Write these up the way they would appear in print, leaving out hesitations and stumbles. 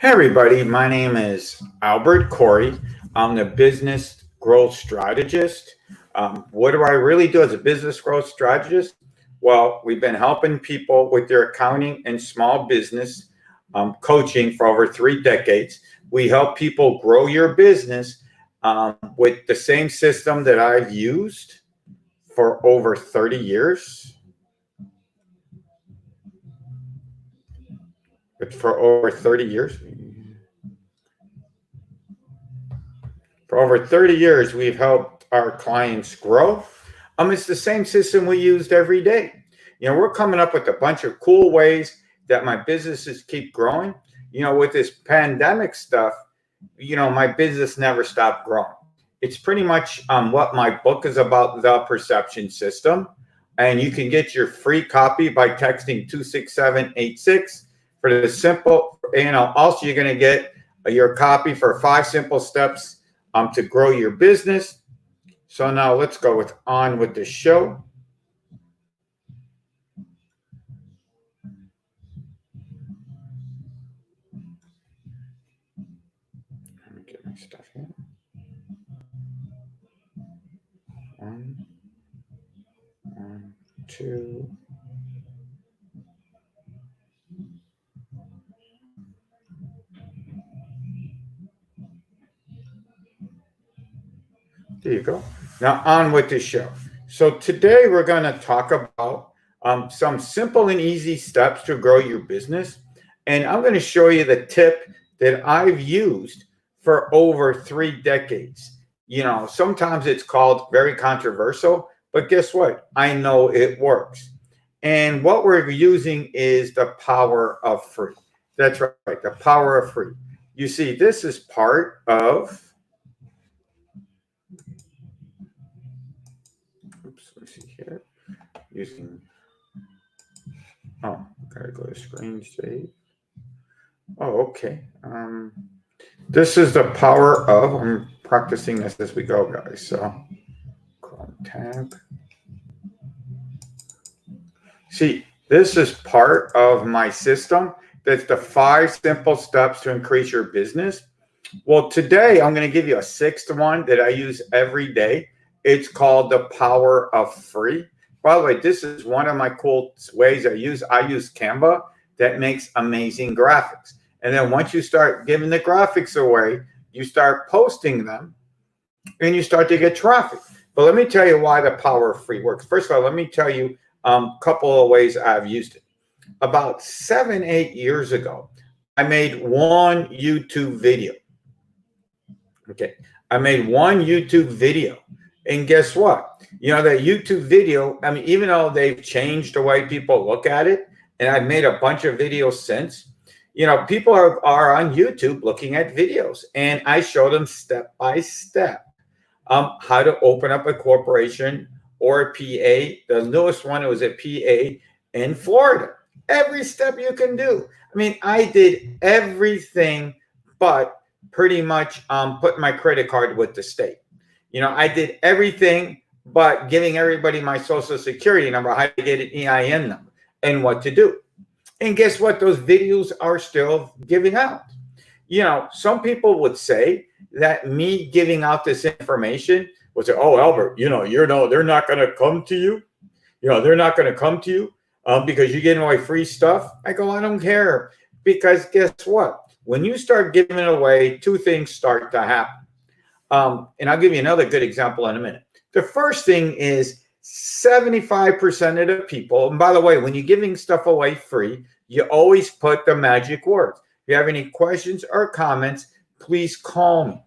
Hey everybody, my name is Albert Corey. I'm the business growth strategist. What do I really do as a business growth strategist? Well, we've been helping people with their accounting and small business coaching for over 3 decades. We help people grow your business with the same system that I've used for over 30 years. For over 30 years. For over 30 years, we've helped our clients grow. It's the same system we used every day. We're coming up with a bunch of cool ways that my businesses keep growing. With this pandemic stuff, my business never stopped growing. It's pretty much what my book is about, The Perception System. And you can get your free copy by texting 26786 for the simple, also you're going to get your copy for 5 simple steps to grow your business. So now let's go on with the show. Let me get my stuff here. One, two. There you go. Now on with the show. So today we're going to talk about some simple and easy steps to grow your business. And I'm going to show you the tip that I've used for over 3 decades. Sometimes it's called very controversial, but guess what? I know it works. And what we're using is the power of free. That's right, the power of free. You see, this is part of, let's see here, using, gotta go to screen save. Oh, okay. This is the power of, I'm practicing this as we go, guys. So, Chrome tab. See, this is part of my system. That's the 5 simple steps to increase your business. Well, today I'm going to give you a 6th one that I use every day. It's called the power of free. By the way, this is one of my cool ways I use Canva that makes amazing graphics. And then once you start giving the graphics away, you start posting them and you start to get traffic. But let me tell you why the power of free works. First of all, let me tell you a couple of ways I've used it. About 7-8 years ago, I made one YouTube video. Okay, I made one YouTube video. And guess what? That YouTube video, even though they've changed the way people look at it, and I've made a bunch of videos since, people are on YouTube looking at videos. And I show them step by step how to open up a corporation or a PA. The newest one was a PA in Florida. Every step you can do. I did everything but pretty much put my credit card with the state. I did everything but giving everybody my social security number, how to get an EIN number, and what to do. And guess what? Those videos are still giving out. Some people would say that me giving out this information would say, oh, Albert, they're not going to come to you. They're not going to come to you because you're giving away free stuff. I go, I don't care. Because guess what? When you start giving it away, 2 things start to happen. And I'll give you another good example in a minute. The first thing is 75% of the people, and by the way, when you're giving stuff away free, you always put the magic words. If you have any questions or comments, please call me.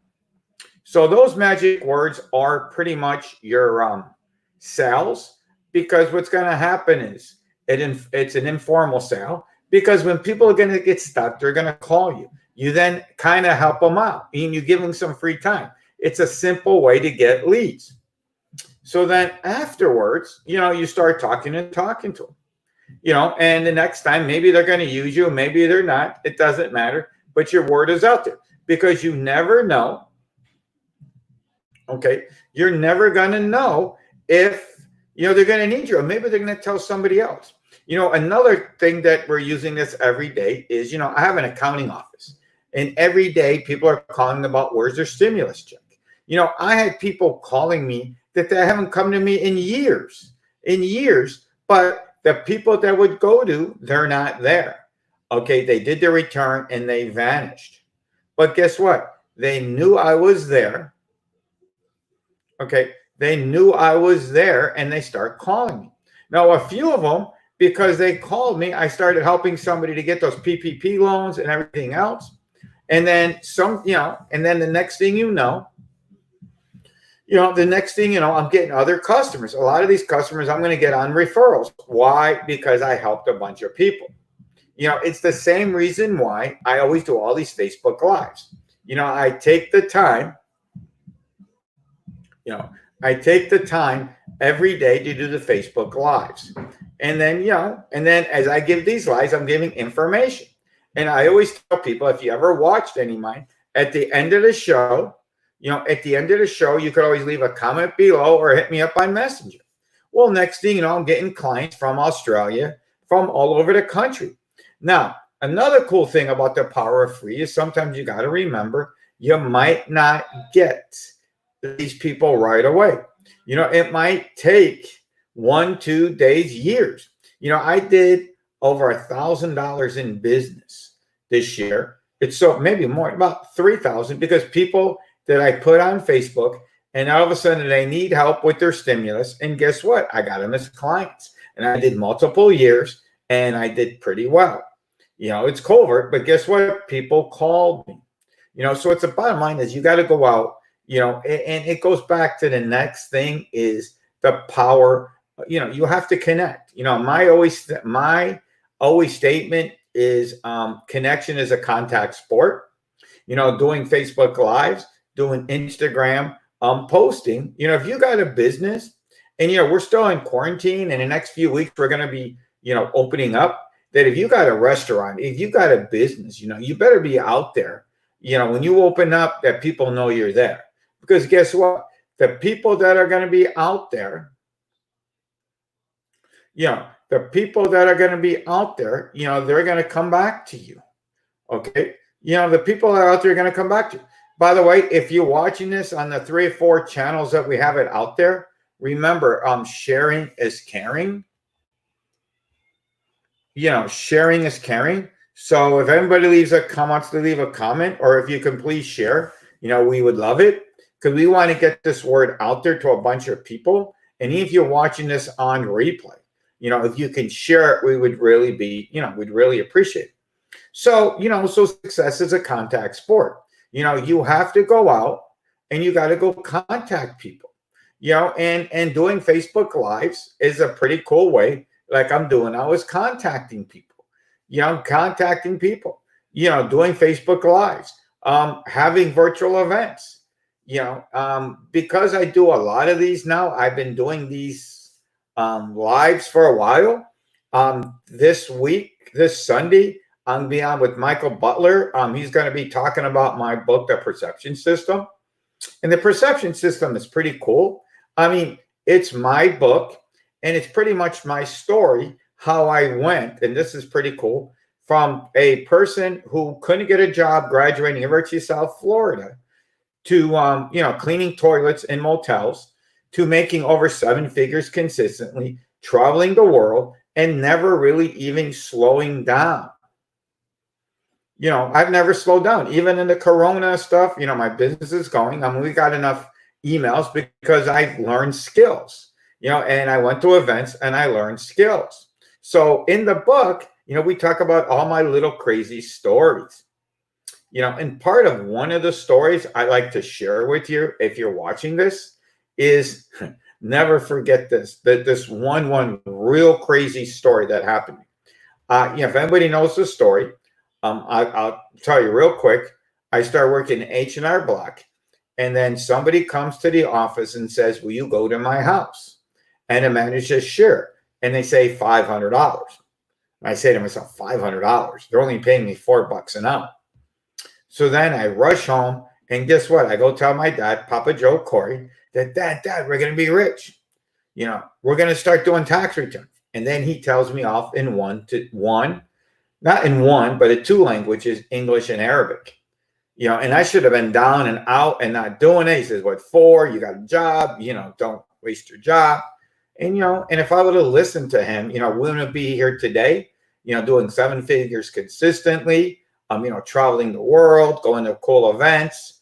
So those magic words are pretty much your sales, because what's going to happen is it's an informal sale, because when people are going to get stuck, they're going to call you. You then kind of help them out, and you give them some free time. It's a simple way to get leads. So then afterwards, you start talking to them, and the next time, maybe they're going to use you, maybe they're not. It doesn't matter, but your word is out there, because you never know. Okay. You're never going to know if, they're going to need you, or maybe they're going to tell somebody else. Another thing that we're using this every day is, I have an accounting office. And every day people are calling about where's their stimulus check. I had people calling me that they haven't come to me in years, but the people that would go to, they're not there. Okay, they did their return and they vanished. But guess what? They knew I was there. Okay, they knew I was there and they start calling me. Now, a few of them, because they called me, I started helping somebody to get those PPP loans and everything else. And then and then the next thing I'm getting other customers. A lot of these customers I'm going to get on referrals. Why? Because I helped a bunch of people. It's the same reason why I always do all these Facebook Lives. I take the time, every day to do the Facebook Lives. And then as I give these lives, I'm giving information. And I always tell people, if you ever watched any of mine, at the end of the show, you could always leave a comment below or hit me up on Messenger. Well, next thing you know, I'm getting clients from Australia, from all over the country. Now, another cool thing about the power of free is sometimes you got to remember you might not get these people right away. It might take 1, 2 days, years. I did over $1,000 in business this year. It's so maybe more, about 3,000, because people that I put on Facebook, and all of a sudden they need help with their stimulus. And guess what? I got them as clients, and I did multiple years, and I did pretty well. It's covert, but guess what? People called me. So it's the bottom line is you got to go out. And it goes back to the next thing is the power. You have to connect. My always statement is connection is a contact sport. Doing Facebook Lives, doing Instagram, posting. If you got a business, and we're still in quarantine, and the next few weeks we're going to be opening up. That if you got a restaurant, if you got a business, you better be out there. When you open up, that people know you're there. Because guess what? The people that are going to be out there, they're going to come back to you. Okay? The people that are out there are going to come back to you. By the way, if you're watching this on the 3 or 4 channels that we have it out there, remember, sharing is caring. Sharing is caring. So if anybody wants to leave a comment, or if you can please share, we would love it, because we want to get this word out there to a bunch of people. And if you're watching this on replay, if you can share it, we would really we'd really appreciate it. So, so success is a contact sport. You have to go out and you got to go contact people, and doing Facebook Lives is a pretty cool way. Like I'm doing, I was contacting people, doing Facebook Lives, having virtual events, because I do a lot of these now. I've been doing these lives for a while. This Sunday, I'm going to be on with Michael Butler. He's going to be talking about my book, The Perception System. And the perception system is pretty cool. I mean, it's my book. And it's pretty much my story, how I went, and this is pretty cool, from a person who couldn't get a job graduating University of South Florida to, cleaning toilets in motels, to making over 7 figures consistently, traveling the world, and never really even slowing down. I've never slowed down. Even in the Corona stuff, my business is going. I mean, we got enough emails because I've learned skills. And I went to events and I learned skills. So in the book, we talk about all my little crazy stories. And part of one of the stories I like to share with you, if you're watching this, is never forget this one real crazy story that happened to me. If anybody knows the story, I'll tell you real quick. I started working in H&R Block, and then somebody comes to the office and says, will you go to my house? And the manager says, sure. And they say $500. And I say to myself, $500? They're only paying me $4 an hour. So then I rush home, and guess what? I go tell my dad, Papa Joe Corey, that Dad, we're going to be rich. We're going to start doing tax returns. And then he tells me off in not in one, but in 2 languages, English and Arabic. And I should have been down and out and not doing it. He says, what for? You got a job, don't waste your job. And if I would have listened to him, we wouldn't be here today, doing 7 figures consistently, traveling the world, going to cool events,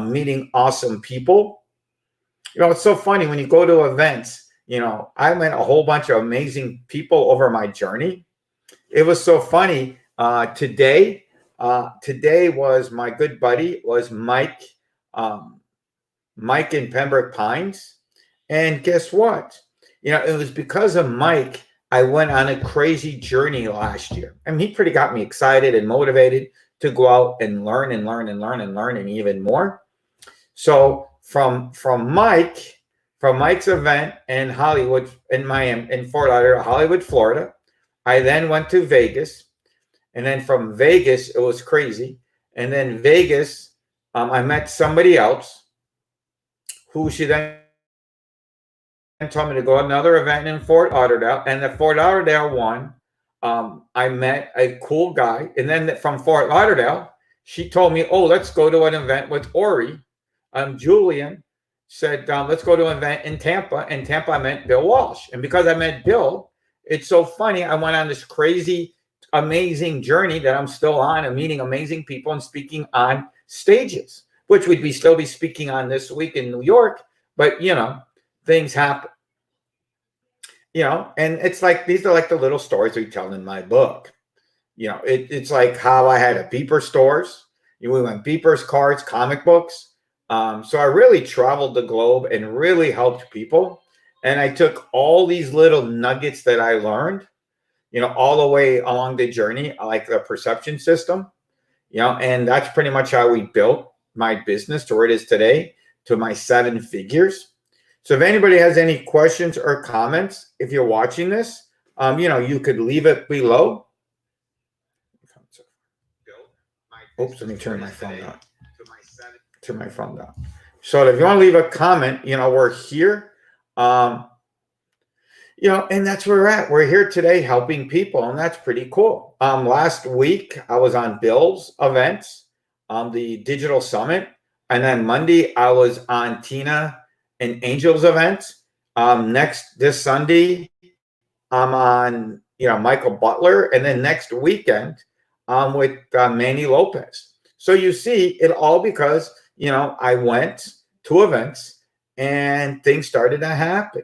meeting awesome people. It's so funny when you go to events, I met a whole bunch of amazing people over my journey. It was so funny. Today was my good buddy was Mike, Mike in Pembroke Pines. And guess what? It was because of Mike, I went on a crazy journey last year. I mean, he pretty got me excited and motivated to go out and learn and learn and learn and learn and even more. So from Mike's event in Hollywood, in Fort Lauderdale, Hollywood, Florida, I then went to Vegas. And then from Vegas, it was crazy. And then Vegas, I met somebody else who she then told me to go to another event in Fort Lauderdale. And the Fort Lauderdale one, I met a cool guy. And then from Fort Lauderdale, she told me, oh, let's go to an event with Ori. Julian said, let's go to an event in Tampa. In Tampa, I met Bill Walsh. And because I met Bill, it's so funny. I went on this crazy, amazing journey that I'm still on and meeting amazing people and speaking on stages, which we'd still be speaking on this week in New York. But, things happen. And it's like, these are like the little stories we tell in my book. It's like how I had a Beeper stores. We went Beepers, cards, comic books. So I really traveled the globe and really helped people. And I took all these little nuggets that I learned, all the way along the journey, like the perception system, and that's pretty much how we built my business to where it is today, to my 7 figures. So if anybody has any questions or comments, if you're watching this, you could leave it below. Oops, let me turn my phone down. Turn my phone down. So if you want to leave a comment, we're here. And that's where we're at. We're here today helping people, and that's pretty cool. Last week, I was on Bill's events, the Digital Summit. And then Monday, I was on Tina and Angel's events. This Sunday, I'm on, Michael Butler. And then next weekend, with Manny Lopez. So you see it all because, I went to events and things started to happen.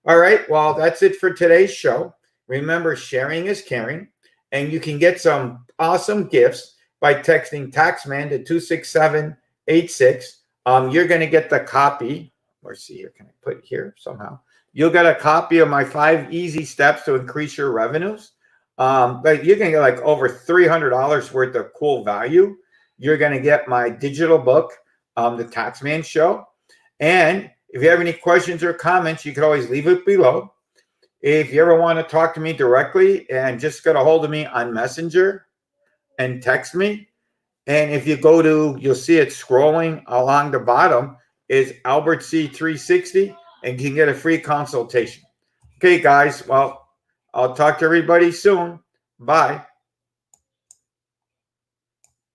All right. Well, that's it for today's show. Remember, sharing is caring, and you can get some awesome gifts by texting TaxMan to 26786. You're going to get the copy. Let's see here. Can I put it here somehow? You'll get a copy of my 5 easy steps to increase your revenues. But you're going to get like over $300 worth of cool value. You're going to get my digital book, The TaxMan Show. And if you have any questions or comments, you can always leave it below. If you ever want to talk to me directly, and just get a hold of me on Messenger and text me. And if you go to, you'll see it scrolling along the bottom is Albert C 360, and you can get a free consultation. Okay, guys. Well, I'll talk to everybody soon. Bye.